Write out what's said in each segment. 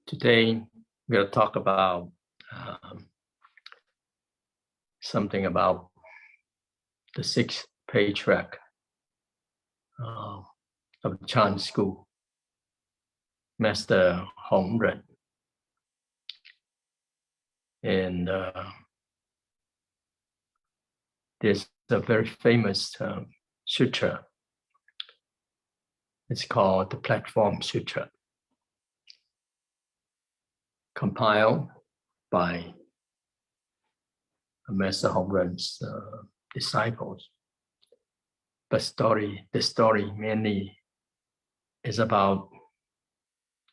Today, we'll talk about something about the sixth patriarch of the Chan school, Master Hong Ren. And there's a very famous sutra. It's called the Platform Sutra, compiled by Master Hong Ren's disciples. But the story mainly is about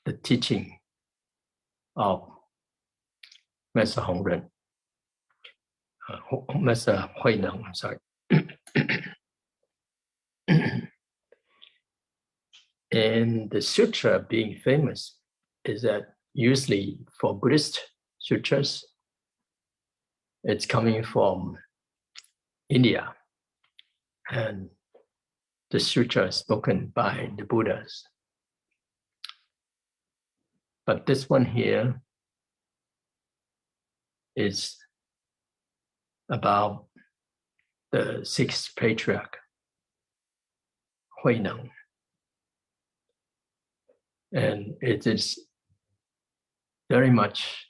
the teaching of Master Hong Ren, Master Hui Neng, I'm sorry. And the sutra being famous is that usually for Buddhist sutras, it's coming from India, and the sutra is spoken by the Buddhas. But this one here is about the sixth patriarch, Hui Neng. And it is very much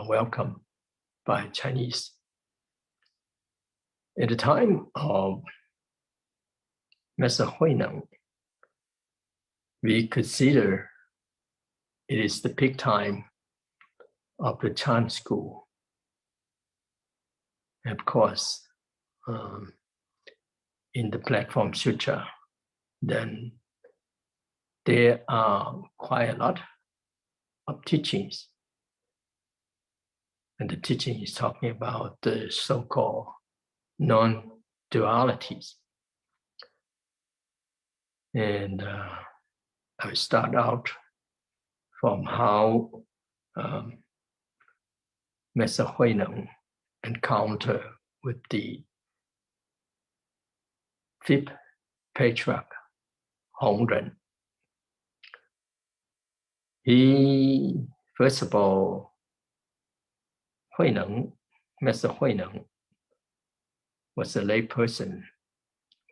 welcomed by Chinese. At the time of Master Hui Neng, we consider it is the peak time of the Chan school. And of course, in the Platform Sutra, then there are quite a lot of teachings. And the teaching is talking about the so-called non-dualities. And I will start out from how Master Hui Neng encountered with the fifth patriarch, Hong Ren. He, first of all, Hui Neng, Master Hui Neng, was a lay person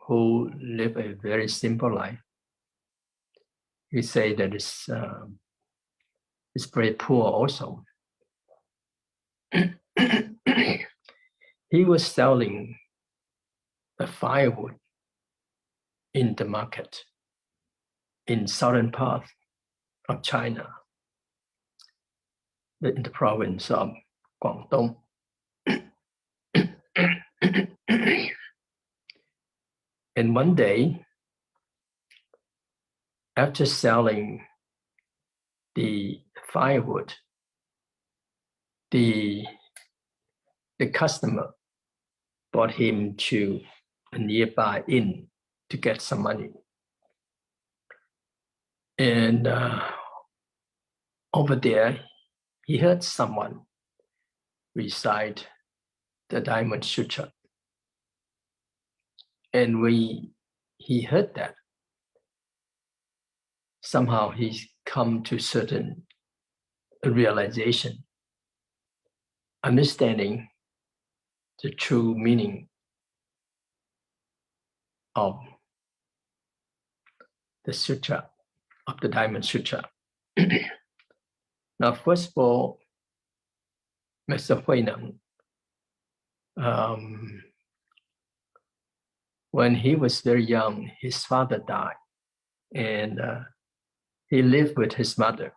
who lived a very simple life. He said that it's very poor also. He was selling the firewood in the market in southern part of China, in the province of Guangdong. And one day, after selling the firewood, the customer brought him to a nearby inn to get some money. And over there, he heard someone recite the Diamond Sutra. And when he heard that, somehow he's come to certain realization, understanding the true meaning of the sutra, of the Diamond Sutra. Now, first of all, Master Hui Neng, when he was very young, his father died, and he lived with his mother.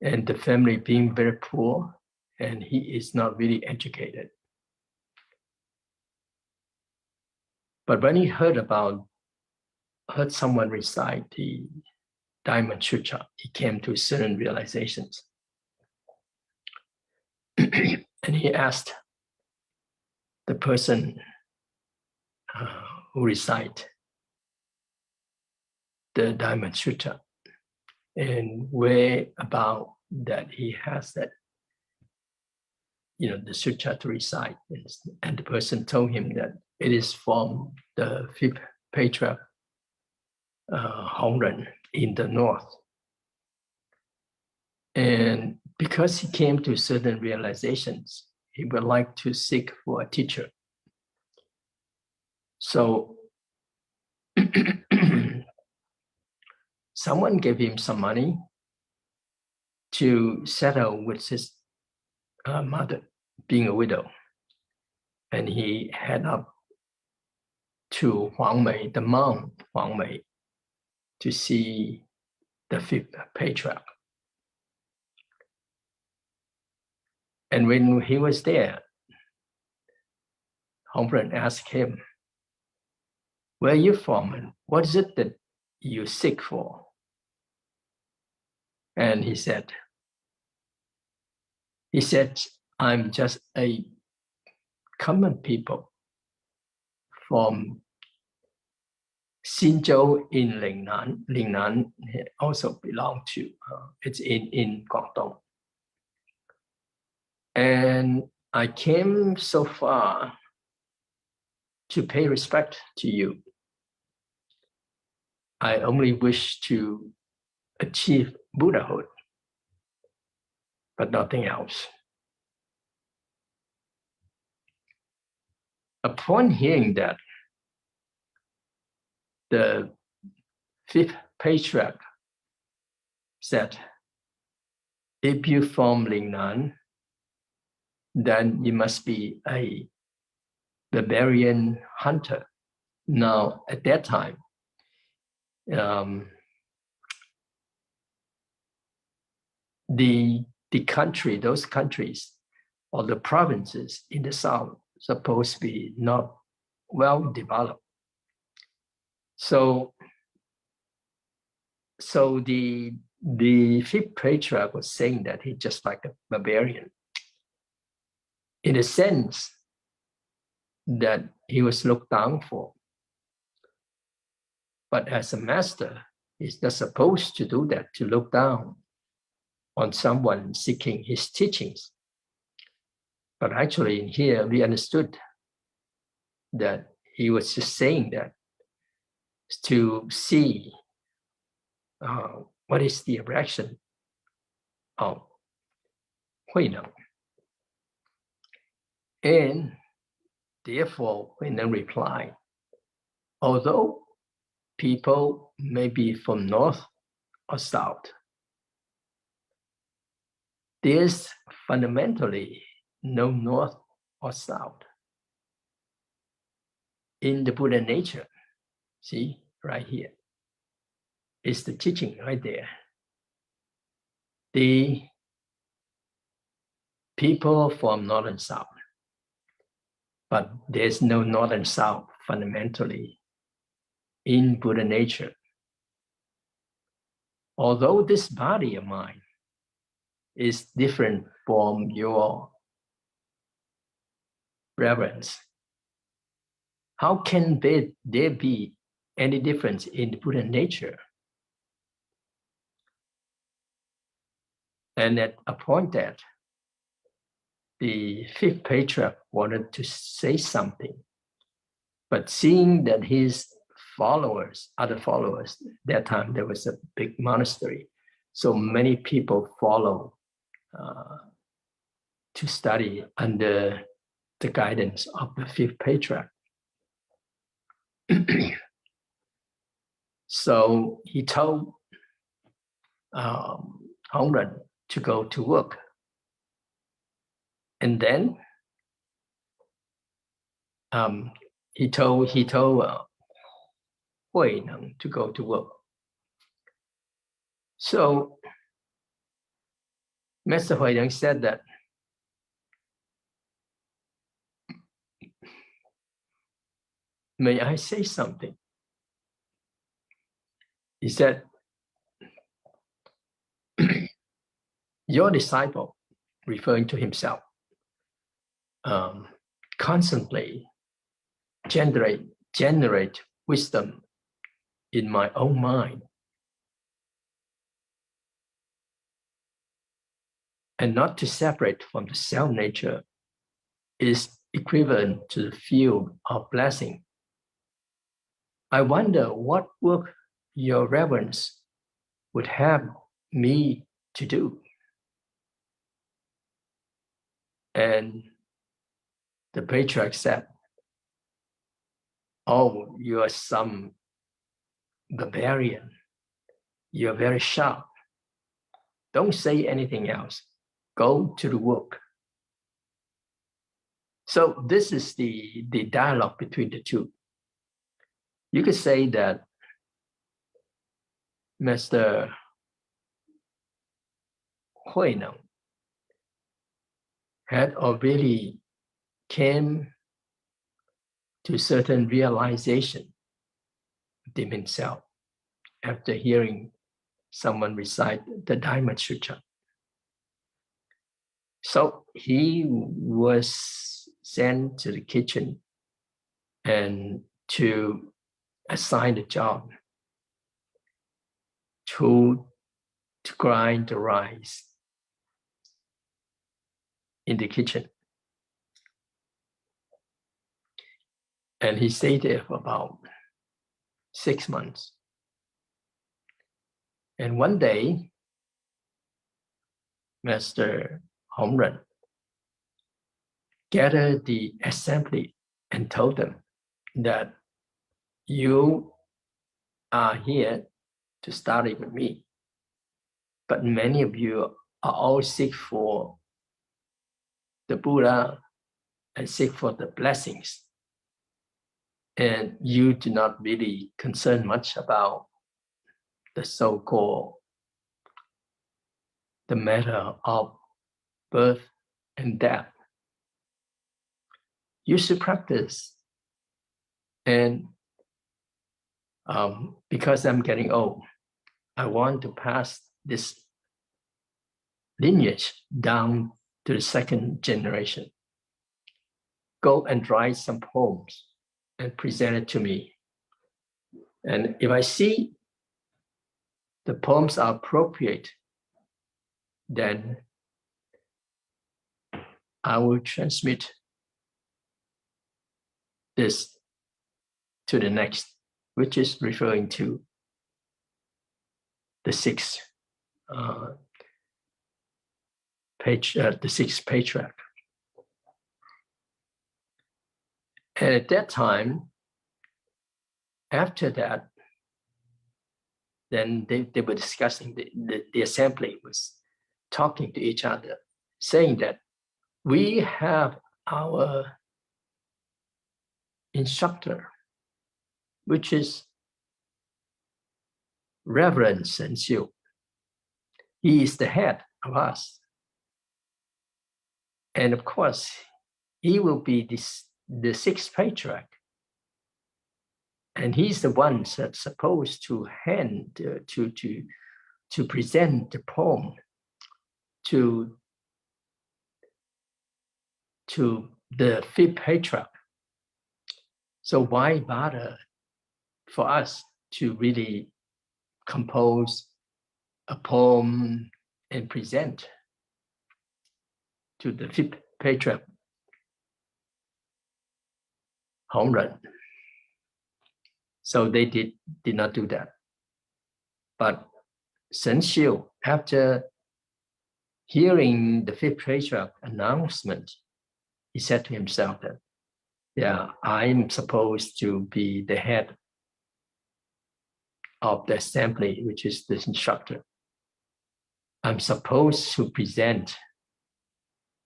And the family being very poor, and he is not really educated. But when he heard someone recite the Diamond Sutra, he came to certain realizations. And he asked the person who recite the Diamond Sutra, and where about that he has that, the sutra to recite. And the person told him that it is from the fifth patriarch, Hong Ren, in the north. because he came to certain realizations, he would like to seek for a teacher. So someone gave him some money to settle with his mother, being a widow. And he head up to Huangmei, the Mount Huangmei, to see the fifth patriarch. And when he was there, Hongren asked him, "Where are you from and what is it that you seek for?" And he said, "I'm just a common people from Xinzhou in Lingnan. Lingnan also belong to, it's in Guangdong. And I came so far to pay respect to you. I only wish to achieve Buddhahood, but nothing else." Upon hearing that, the fifth patriarch said, "If you from Lingnan, then you must be a barbarian hunter." Now, at that time, the country, those countries, or the provinces in the south, supposed to be not well developed. So the fifth patriarch was saying that he's just like a barbarian, in a sense that he was looked down for. But as a master, he's not supposed to do that, to look down on someone seeking his teachings. But actually in here, we understood that he was just saying that to see what is the direction of Huineng. And therefore, Huineng replied, "Although people may be from north or south, there's fundamentally no north or south in the Buddha nature." See, right here is the teaching right there. The people from north and south, but there's no north and south fundamentally in Buddha nature. Although this body of mine is different from your reverence, how can there be any difference in the Buddha nature? And at a point that the fifth patriarch wanted to say something, but seeing that his followers, other followers, that time there was a big monastery, so many people follow to study under the guidance of the fifth patriarch. So he told Hongren to go to work. And then he told Huineng to go to work. So Master Huineng said that may I say something? He said, your disciple, referring to himself, constantly generate wisdom in my own mind, and not to separate from the self nature is equivalent to the field of blessing. I wonder what work your reverence would have me to do. And the patriarch said, "Oh, you are some barbarian. You're very sharp. Don't say anything else. Go to the work." So this is the dialogue between the two. You could say that Master Huineng had already came to certain realization within himself after hearing someone recite the Dharma Sutra. So he was sent to the kitchen and to assign a job to grind the rice in the kitchen. And he stayed there for about 6 months. And one day, Master Hongren gathered the assembly and told them that you are here to study with me, but many of you are all seek for the Buddha and seek for the blessings. And you do not really concern much about the so-called the matter of birth and death. You should practice. And because I'm getting old, I want to pass this lineage down to the second generation. Go and write some poems and present it to me. And if I see the poems are appropriate, then I will transmit this to the next, which is referring to the sixth patriarch. And at that time, after that, then they were discussing, the assembly was talking to each other, saying that we have our instructor, which is Reverend Shen Xiu. He is the head of us. And of course, he will be the sixth patriarch. And he's the one that's supposed to to present the poem to the fifth patriarch. So why bother for us to really compose a poem and present to the fifth patriarch, Hongren? So they did not do that. But Shen Xiu, after hearing the fifth patriarch announcement, he said to himself that, yeah, I'm supposed to be the head of the assembly, which is the instructor. I'm supposed to present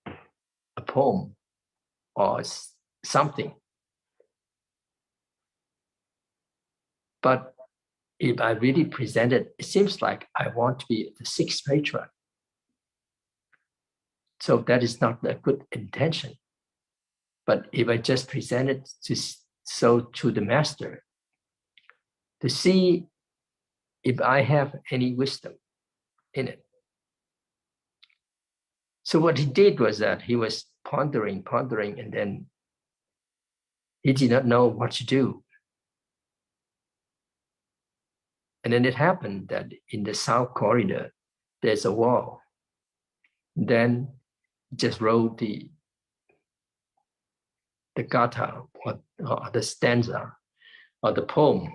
a poem or something. But if I really present it, it seems like I want to be the sixth patriarch. So that is not a good intention. But if I just present it to the master, to see if I have any wisdom in it. So what he did was that he was pondering, and then he did not know what to do. And then it happened that in the south corridor, there's a wall. Then just wrote the gatha or the stanza or the poem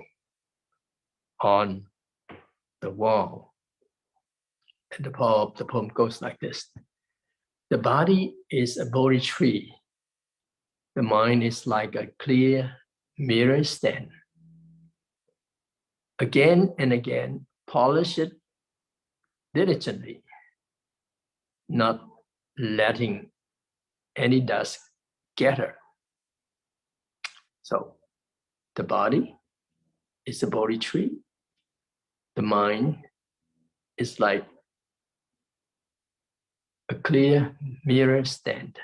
on the wall. And the poem goes like this. The body is a Bodhi tree. The mind is like a clear mirror stand. Again and again, polish it diligently, not letting any dust gather. So the body is a Bodhi tree. The mind is like a clear mirror stand.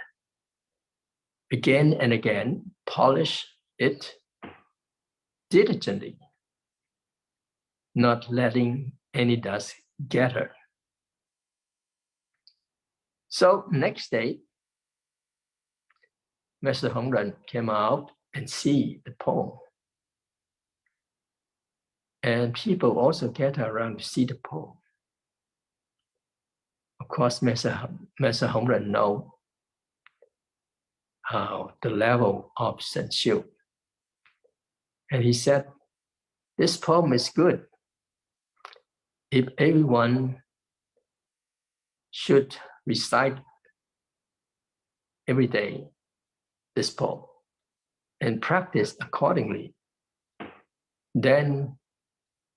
Again and again, polish it diligently, not letting any dust gather. So next day, Master Hongren came out and see the poem. And people also gather around to see the poem. Of course, Master Hongren knows the level of Sensu. And he said, this poem is good. If everyone should recite every day this poem and practice accordingly, then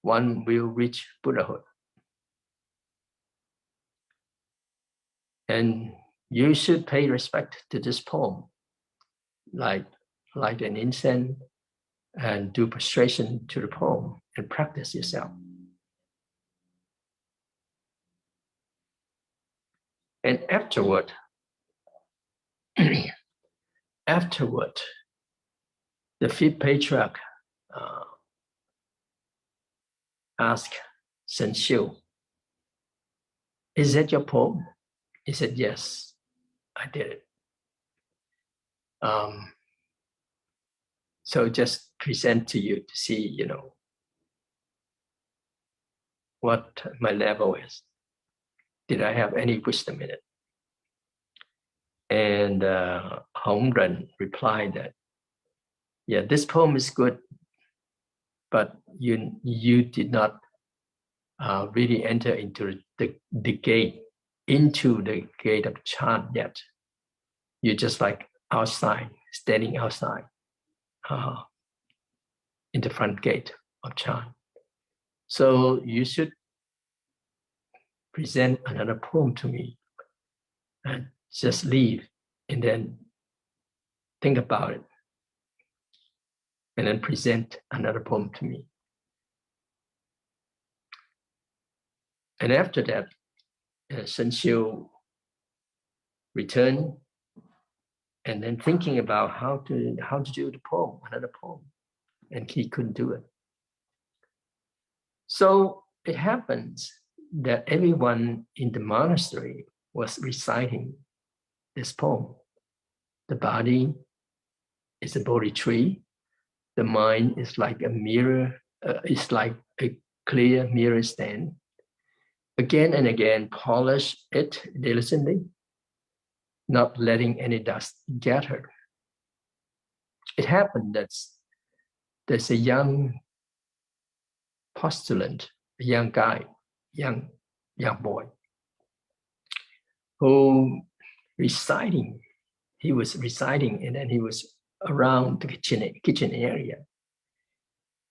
one will reach Buddhahood. And you should pay respect to this poem, like an incense, and do prostration to the poem and practice yourself. And afterward, the fifth patriarch asked Sensu, is that your poem? He said, yes, I did it. So just present to you to see, what my level is. Did I have any wisdom in it? And Hongren replied that, yeah, this poem is good, but you did not really enter into the gate of chant yet. You're just like outside, standing outside in the front gate of chant. So you should present another poem to me and just leave and then think about it and then present another poem to me. And after that, Sensu returned and then thinking about how to do the poem, another poem, and he couldn't do it. So it happens that everyone in the monastery was reciting this poem. The body is a Bodhi tree. The mind is like a mirror, it's like a clear mirror stand. Again and again, polish it diligently, not letting any dust gather. It happened that there's a young postulant, a young guy, young boy, who he was reciting and then he was around the kitchen area.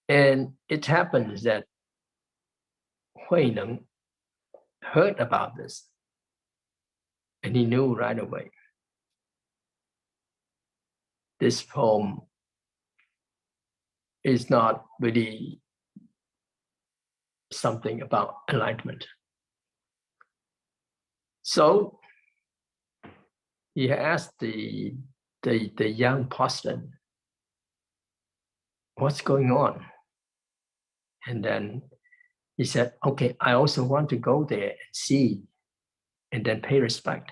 And it happens that Hui Neng heard about this and he knew right away. This poem is not really something about enlightenment. So he asked the young postulant, what's going on? And then he said, okay, I also want to go there and see and then pay respect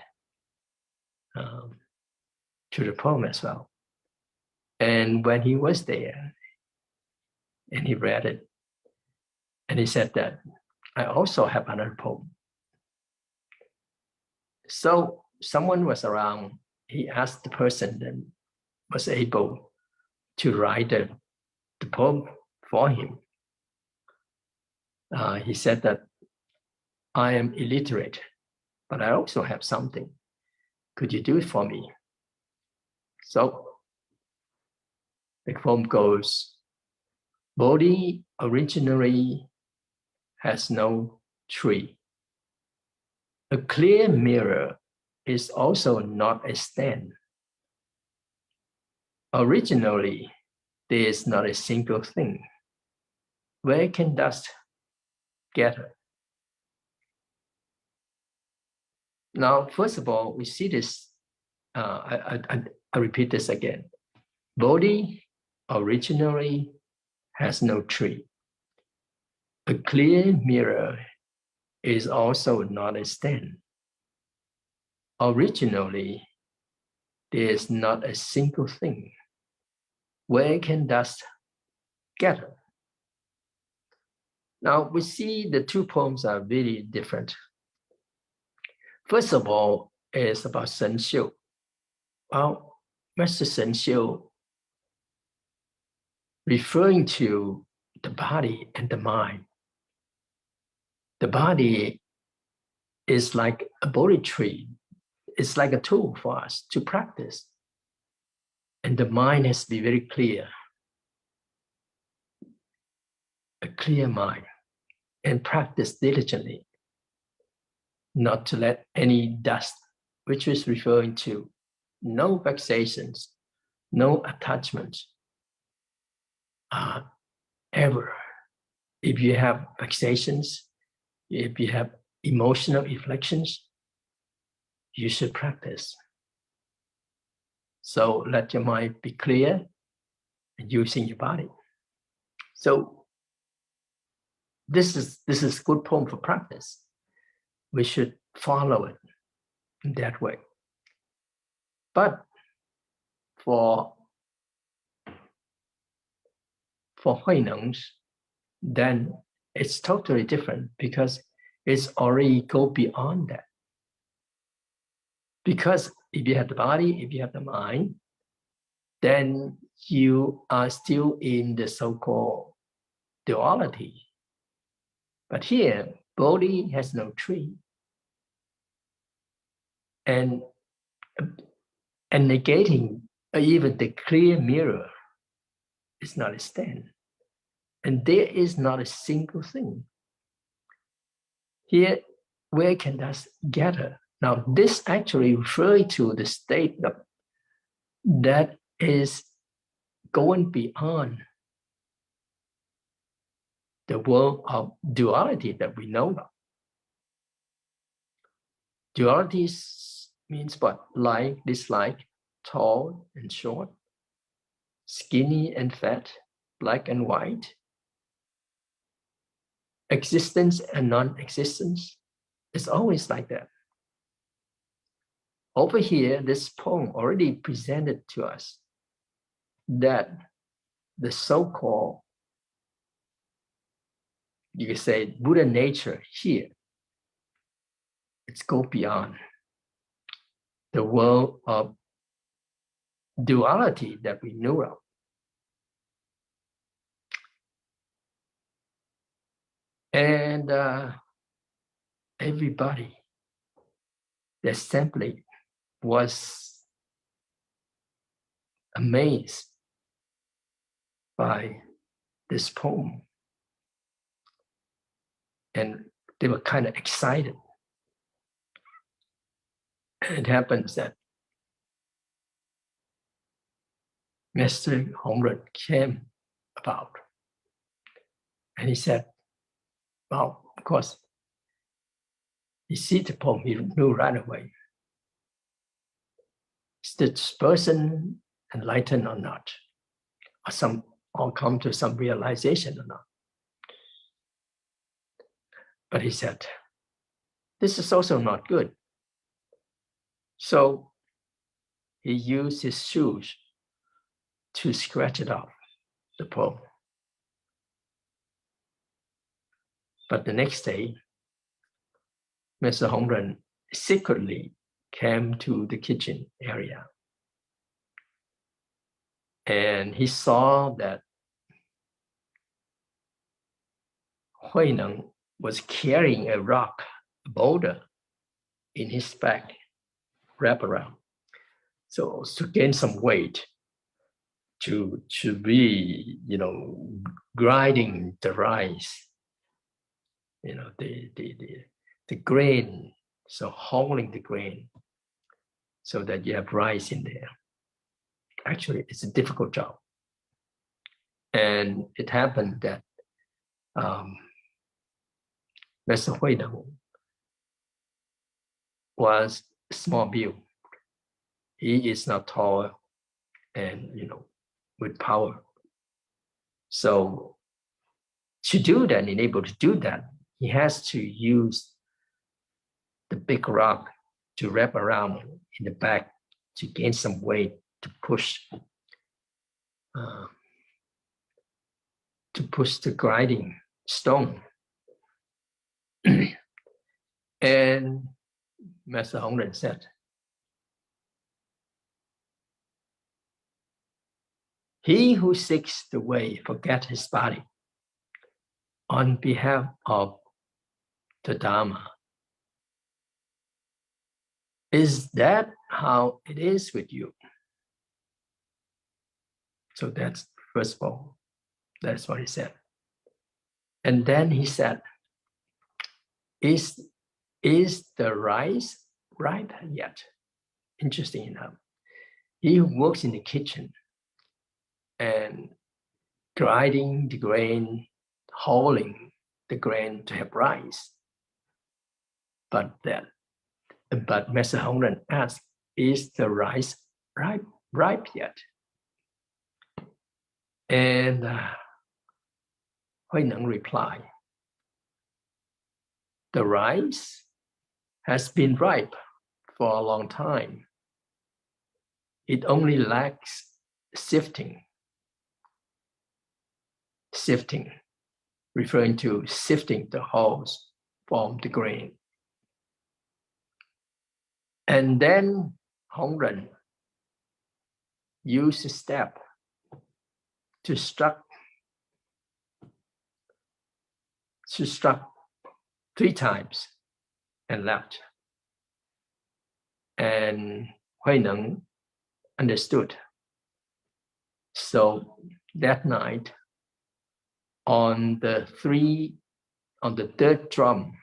to the poem as well. And when he was there and he read it, and he said that I also have another poem. So someone was around, he asked the person that was able to write the poem for him. He said that I am illiterate, but I also have something. Could you do it for me? So the poem goes, Bodhi originally has no tree. A clear mirror is also not a stand. Originally, there is not a single thing. Where can dust gather? Now, first of all, we see this, I repeat this again. Bodhi originally has no tree. A clear mirror is also not a stand. Originally, there is not a single thing. Where can dust gather? Now, we see the two poems are really different. First of all, it's about Shen Xiu. Well, Master Shen Xiu, referring to the body and the mind. The body is like a Bodhi tree. It's like a tool for us to practice. And the mind has to be very clear. A clear mind. And practice diligently. Not to let any dust, which is referring to no vexations, no attachments, ever. If you have vexations, if you have emotional reflections, you should practice. So let your mind be clear using your body. So this is good poem for practice. We should follow it in that way. But for Huineng, then it's totally different because it's already go beyond that. Because if you have the body, if you have the mind, then you are still in the so-called duality. But here, Bodhi has no tree. And negating even the clear mirror is not a stand. And there is not a single thing. Here, where can dust gather? Now, this actually refers to the state that is going beyond the world of duality that we know of. Duality means what? Like, dislike, tall and short, skinny and fat, black and white, existence and non-existence. It's always like that. Over here, this poem already presented to us that the so-called, you could say, Buddha nature here, it's go beyond the world of duality that we know of. And everybody that simply was amazed by this poem. And they were kind of excited. It happens that Master Hongren came about. And he said, well, of course, he see the poem, he knew right away. Is this person enlightened or not? Or come to some realization or not? But he said, this is also not good. So he used his shoes to scratch it off, the poem. But the next day, Mr. Hongren secretly came to the kitchen area. And he saw that Huineng was carrying a rock, a boulder, in his back. wrap around. So to gain some weight, to be, grinding the rice, the grain, so holding the grain so that you have rice in there. Actually, it's a difficult job. And it happened that Master Venerable was small build. He is not tall and, with power. So to do that and able to do that, he has to use the big rock to wrap around in the back to gain some weight to push the grinding stone. And Master Hongren said, "He who seeks the way forget his body on behalf of the Dharma. Is that how it is with you?" So that's first of all, that's what he said. And then he said, Is the rice ripe yet? Interesting enough. He who works in the kitchen and grinding the grain, holding the grain to have rice. But Master Hongren asked, "Is the rice ripe yet?" And Huineng replied, "The rice has been ripe for a long time. It only lacks sifting. Sifting, referring to sifting the hulls from the grain." And then Hongren used a step to struck 3 times and left. And Huineng understood. So that night, on the 3rd drum,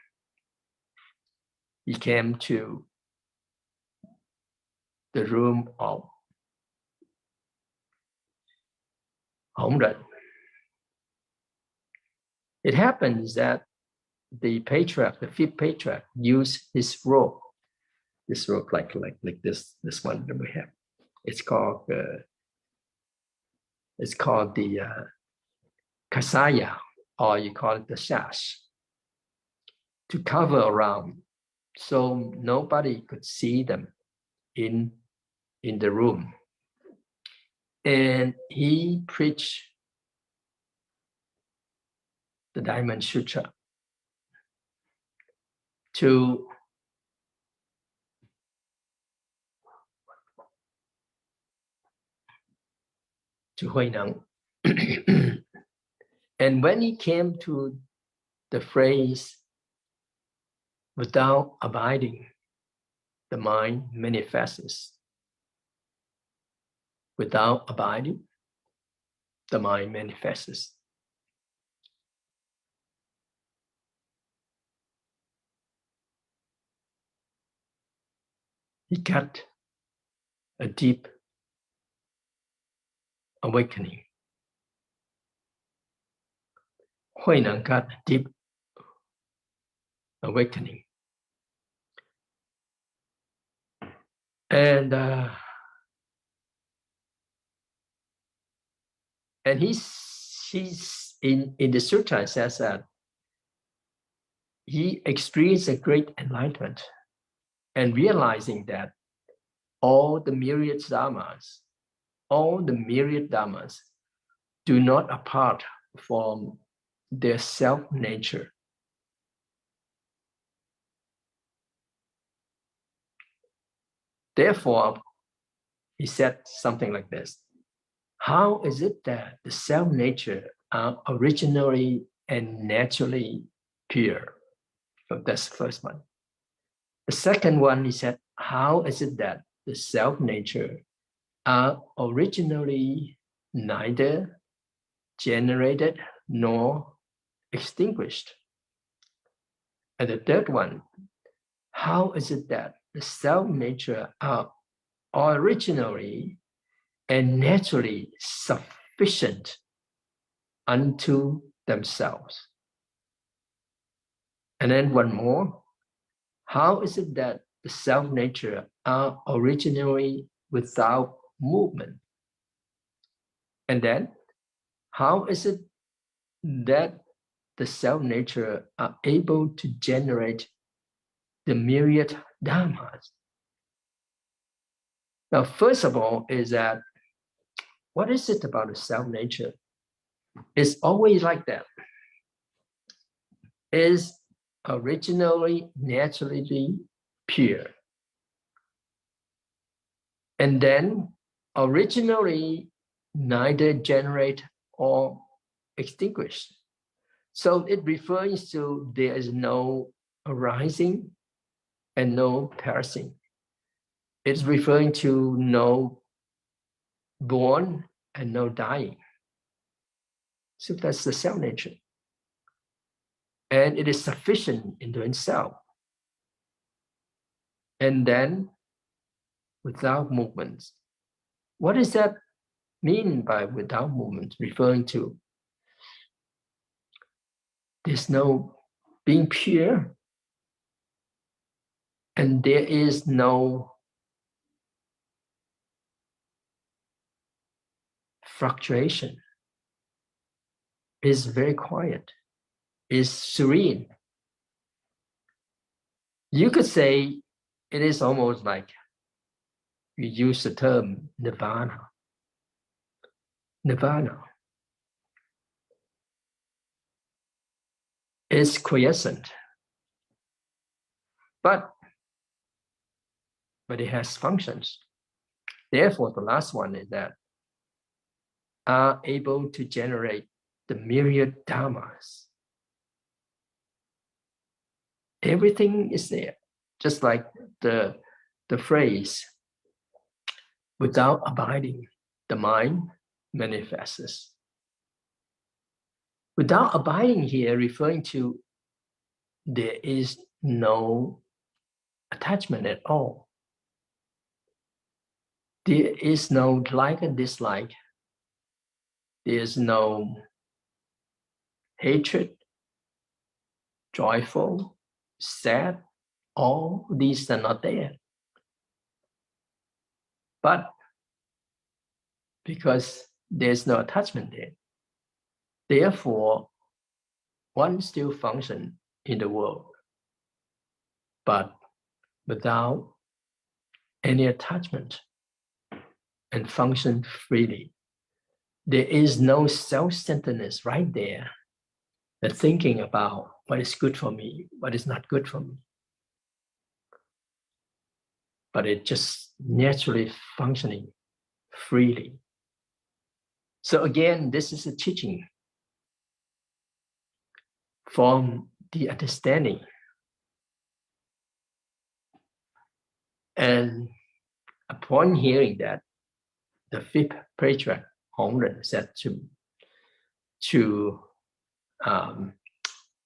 he came to the room of Hongren. It happens that the patriarch, the 5th patriarch, used his rope. This rope, like this one that we have. It's called the kasaya, or you call it the sash, to cover around, so nobody could see them in the room. And he preached the Diamond Sutra to Huineng. And when he came to the phrase, "Without abiding, the mind manifests." Without abiding, the mind manifests. He got a deep awakening. Huineng got a deep awakening. And he's in the sutra says that he experienced a great enlightenment and realizing that all the myriad dharmas do not apart from their self-nature. Therefore, he said something like this: how is it that the self-nature are originally and naturally pure? So that's the first one. The second one, he said, how is it that the self-nature are originally neither generated nor extinguished? And the third one, how is it that the self-nature are originally and naturally sufficient unto themselves? And then one more, how is it that the self-nature are originally without movement? And then, how is it that the self-nature are able to generate the myriad dharmas? Now, first of all, is that what is it about the self-nature? It's always like that. It's originally, naturally pure. And then originally neither generate or extinguish. So it refers to there is no arising and no perishing. It's referring to no born and no dying. So that's the self-nature. And it is sufficient into itself. And then without movements. What does that mean by without movement? Referring to there's no being pure, and there is no fluctuation. It's very quiet. It's serene. You could say it is almost like you use the term nirvana. Nirvana is quiescent, but it has functions. Therefore, the last one is that are able to generate the myriad dharmas. Everything is there, just like the phrase, without abiding, the mind manifests. Without abiding here, referring to there is no attachment at all. There is no like and dislike. There is no hatred, joyful, sad. All these are not there. But because there's no attachment there, therefore, one still functions in the world, but without any attachment and function freely. There is no self-centeredness right there, the thinking about what is good for me, what is not good for me. But it just naturally functioning freely. So again, this is a teaching from the understanding. And upon hearing that, the fifth patriarch Hongren said to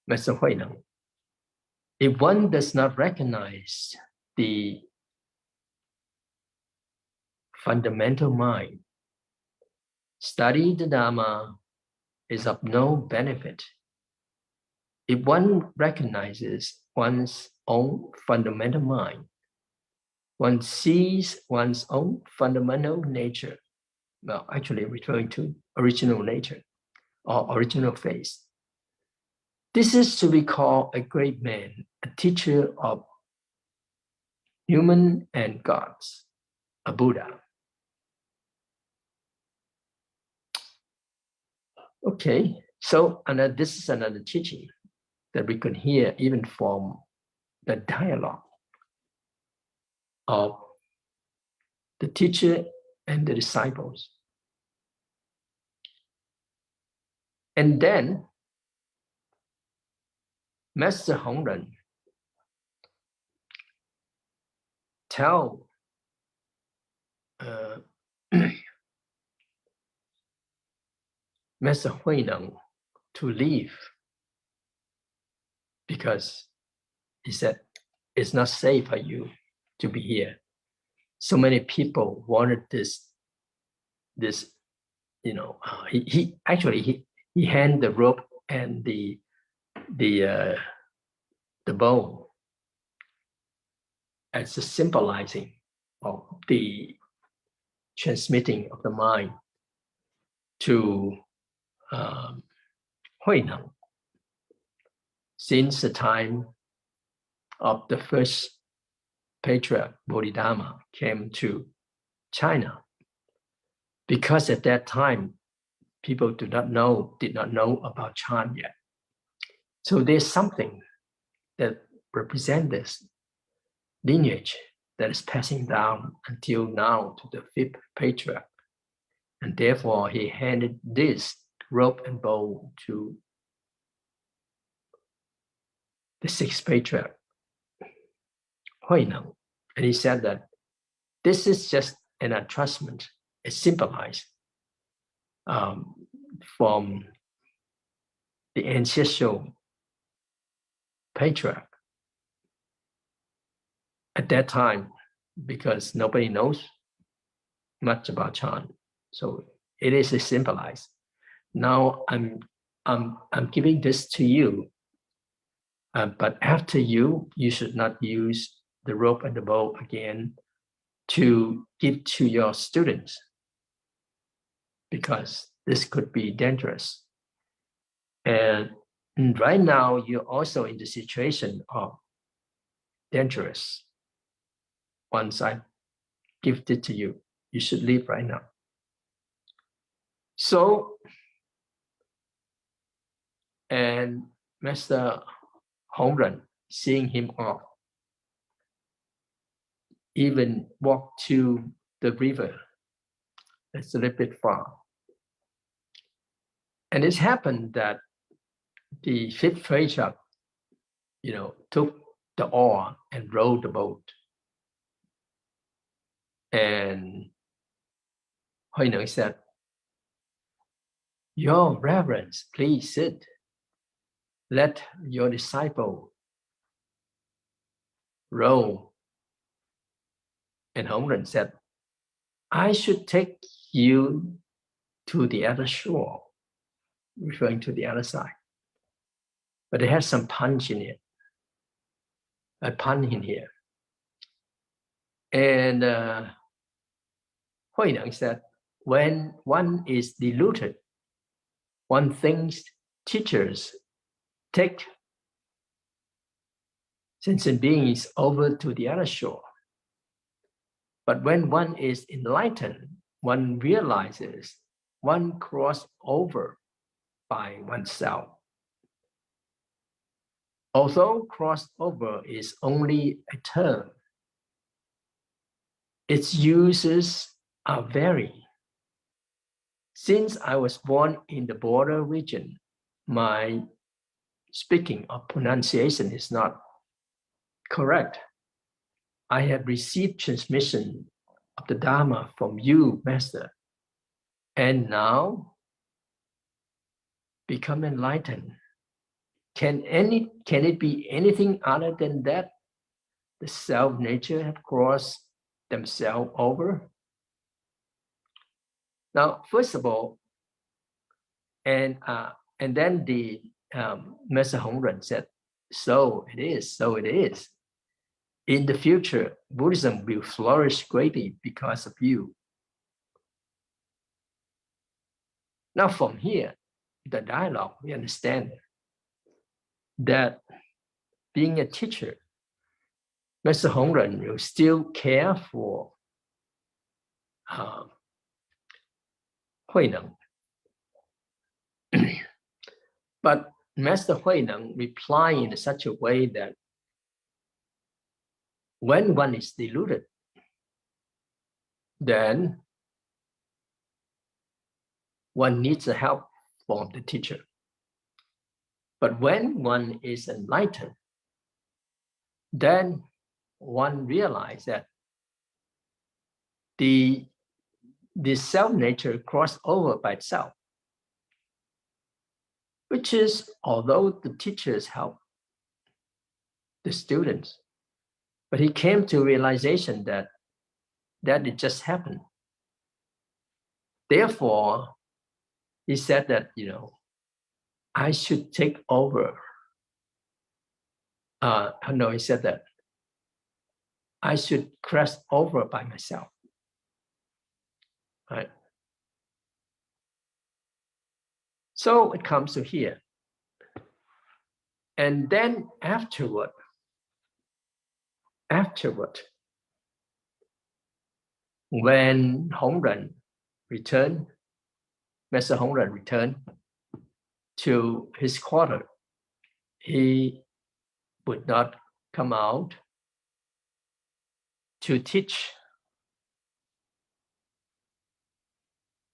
Master Huineng, if one does not recognize the fundamental mind, study the Dharma is of no benefit. If one recognizes one's own fundamental mind, one sees one's own fundamental nature, well, actually referring to original nature or original face. This is to be called a great man, a teacher of human and gods, a Buddha. Okay, so this is another teaching that we can hear even from the dialogue of the teacher and the disciples. And then Master Hongren tell Master Huineng to leave because he said, it's not safe for you to be here. So many people wanted this, he handed the rope and the bow as a symbolizing of the transmitting of the mind to Huineng. Since the time of the first patriarch Bodhidharma came to China, because at that time people did not know about Chan yet. So there's something that represents this lineage that is passing down until now to the fifth patriarch. And therefore he handed this rope and bow to the sixth patriarch, Huineng. And he said that this is just an entrustment. It symbolized from the ancestral patriarch at that time, because nobody knows much about Chan. So it is symbolized. Now I'm giving this to you, but after you should not use the rope and the bow again to give to your students, because this could be dangerous. And right now you're also in the situation of dangerous. Once I give it to you, you should leave right now. So, and Master Hongren, seeing him off, even walked to the river. It's a little bit far. And it happened that the fifth patriarch, took the oar and rowed the boat. And Huineng said, "Your Reverence, please sit. Let your disciple row." And Hongren said, "I should take you to the other shore," referring to the other side. But it has some punch in it, a pun in here. And Huineng said, when one is deluded, one thinks teachers take sentient beings over to the other shore. But when one is enlightened, one realizes one crossed over by oneself. Although crossed over is only a term, its uses are varied. Since I was born in the border region, my speaking or pronunciation is not correct. I have received transmission of the Dharma from you, Master, and now become enlightened. Can it be anything other than that? The self-nature have crossed themselves over? Now, first of all, and then the Master Hongren said, so it is. In the future, Buddhism will flourish greatly because of you. Now from here, the dialogue, we understand that being a teacher, Master Hongren will still care for Huineng. But Master Huineng replied in such a way that when one is deluded, then one needs the help from the teacher. But when one is enlightened, then one realizes that the self nature crossed over by itself, which is, although the teachers help the students, but he came to realization that it just happened. Therefore, he said that, I should take over. No, he said that I should cross over by myself. Right? So it comes to here. And then afterward, when Hongren returned, Master Hongren returned to his quarter, he would not come out to teach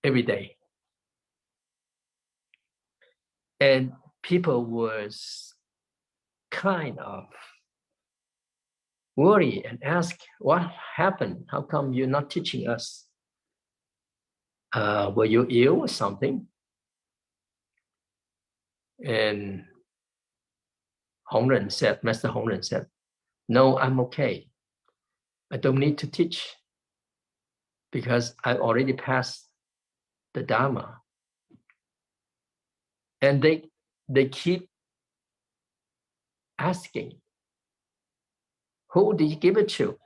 every day. And people was kind of worried and ask, what happened? How come you're not teaching us? Were you ill or something? And Master Hongren said, no, I'm okay. I don't need to teach because I already passed the Dharma. And they keep asking, who did you give it to?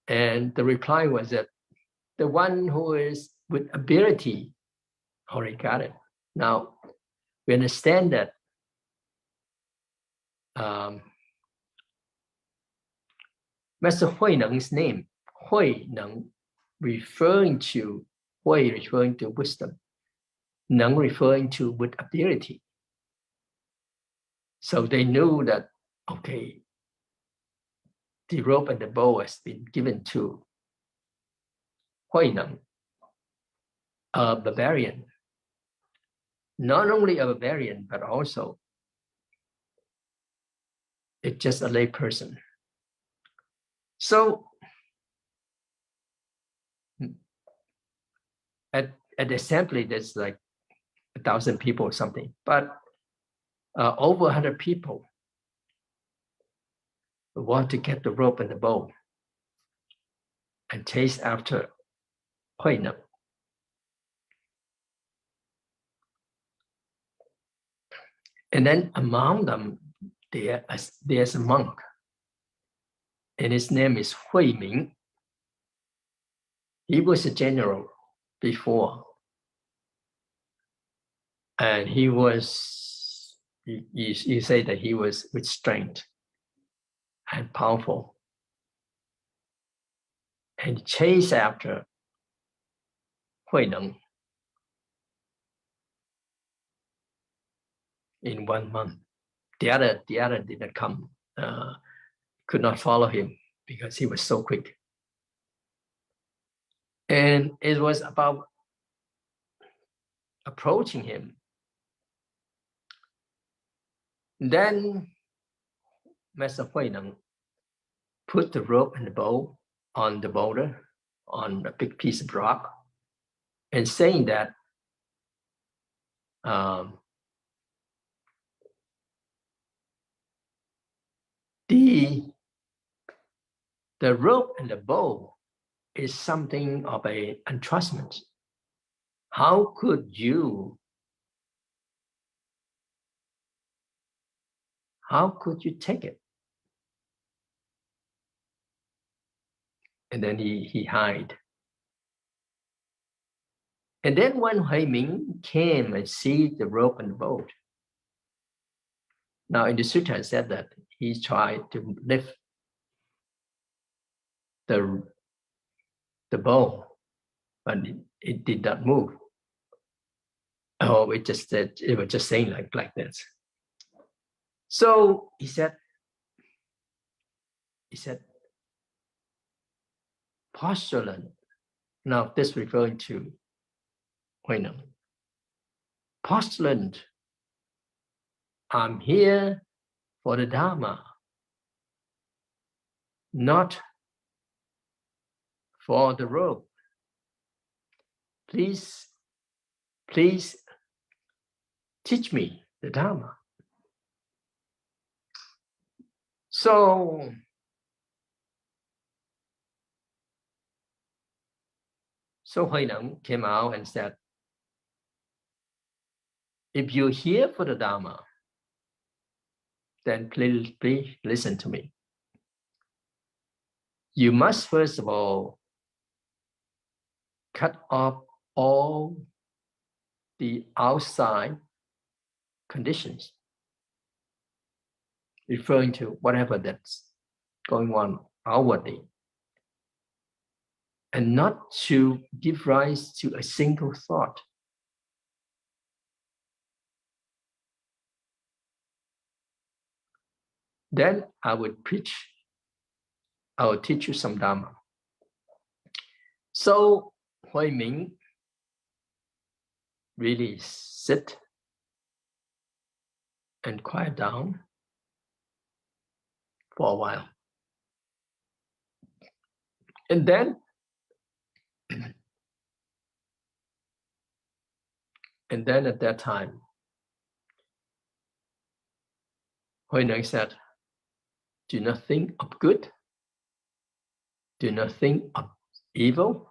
And the reply was that the one who is with ability already got it. Now, we understand that Master Huineng's name, Huineng, referring to wisdom, Neng referring to with ability. So they knew that, okay, the rope and the bow has been given to Huineng, a barbarian. Not only a barbarian, but also it's just a lay person. So at the assembly, there's like 1,000 people or something, but over 100 people want to get the rope and the bow and chase after Huineng. And then among them, there's a monk, and his name is Hui Ming. He was a general before, and he was, you say that he was with strength and powerful, and chased after Huineng in 1 month. The other did not come, could not follow him because he was so quick. And it was about approaching him. Then Master Huineng put the rope and the bow on the boulder, on a big piece of rock, and saying that the rope and the bow is something of an entrustment. How could you take it? And then he hid. And then when Hui Ming came and see the rope and the bow, now in the Sutra it said that he tried to lift the bow, but it did not move. Oh, it was just saying like this. So he said, postulant. Now this referring to Huineng. Postulant, I'm here for the Dharma, not for the robe. Please teach me the Dharma. So Huai Neng came out and said, if you're here for the Dharma, then please listen to me. You must first of all cut off all the outside conditions, referring to whatever that's going on outwardly, and not to give rise to a single thought. Then I would teach you some Dharma. So Huai Ming really sit and quiet down for a while. And then at that time, Huai Neng said, do not think of good, do not think of evil.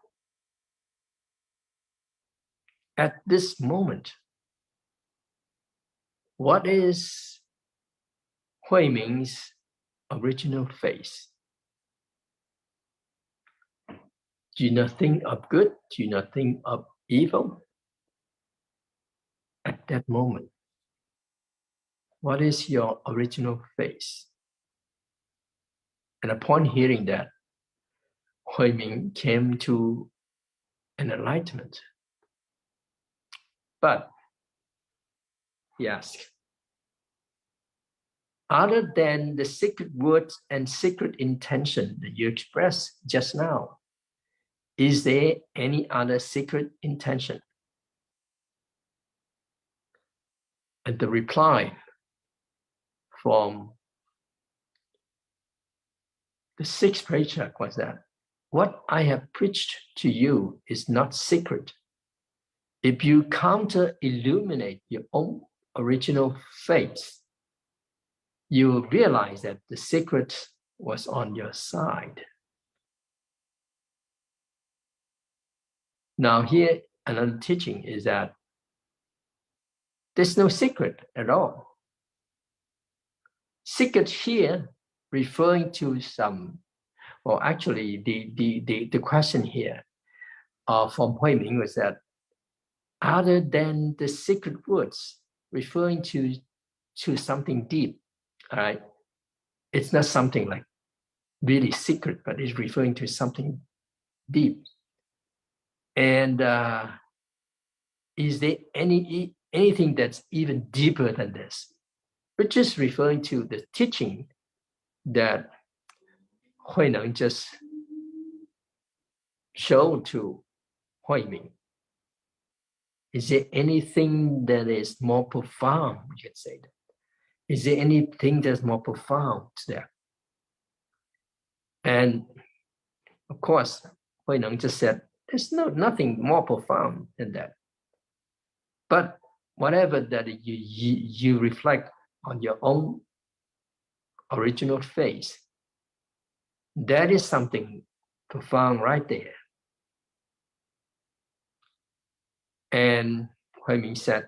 At this moment, what is Huai Ming's original face? Do not think of good, do not think of evil. At that moment, what is your original face? And upon hearing that, Huai Ming came to an enlightenment. But he asked, other than the secret words and secret intention that you expressed just now, is there any other secret intention? And the reply from the sixth patriarch was that, what I have preached to you is not secret. If you counter-illuminate your own original faith, you will realize that the secret was on your side. Now here, another teaching is that there's no secret at all. Secret here referring to some, well, actually the question here from Huai Ming was that, other than the secret words referring to something deep, all right? It's not something like really secret, but it's referring to something deep. And is there anything that's even deeper than this? Which is referring to the teaching that Huai Neng just showed to Huai Ming. Is there anything that is more profound? We can say that. Is there anything that's more profound there? And of course, Huai Neng just said, there's nothing more profound than that. But whatever that you reflect on your own original face, that is something profound right there. And Huai Ming said,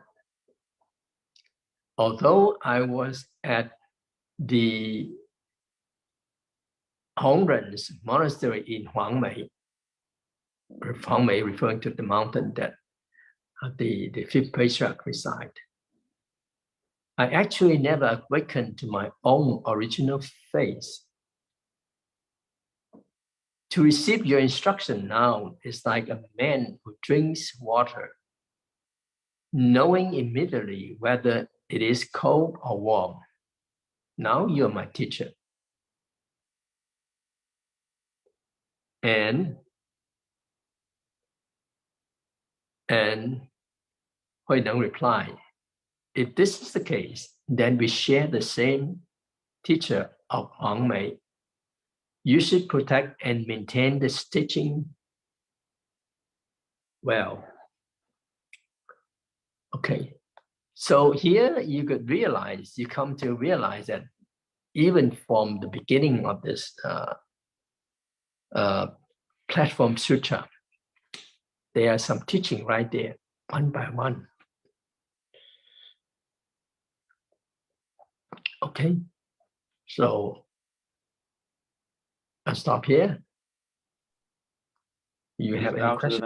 although I was at the Hongren's monastery in Huangmei referring to the mountain that the fifth patriarch reside, I actually never awakened to my own original face. To receive your instruction now is like a man who drinks water, knowing immediately whether it is cold or warm. Now you're my teacher. And Huai Neng replied, if this is the case, then we share the same teacher of Huangmei. You should protect and maintain this teaching Well, okay. So here you could realize, you come to realize that even from the beginning of this platform sutra, there are some teaching right there, one by one. Okay, so I'll stop here. You have any questions?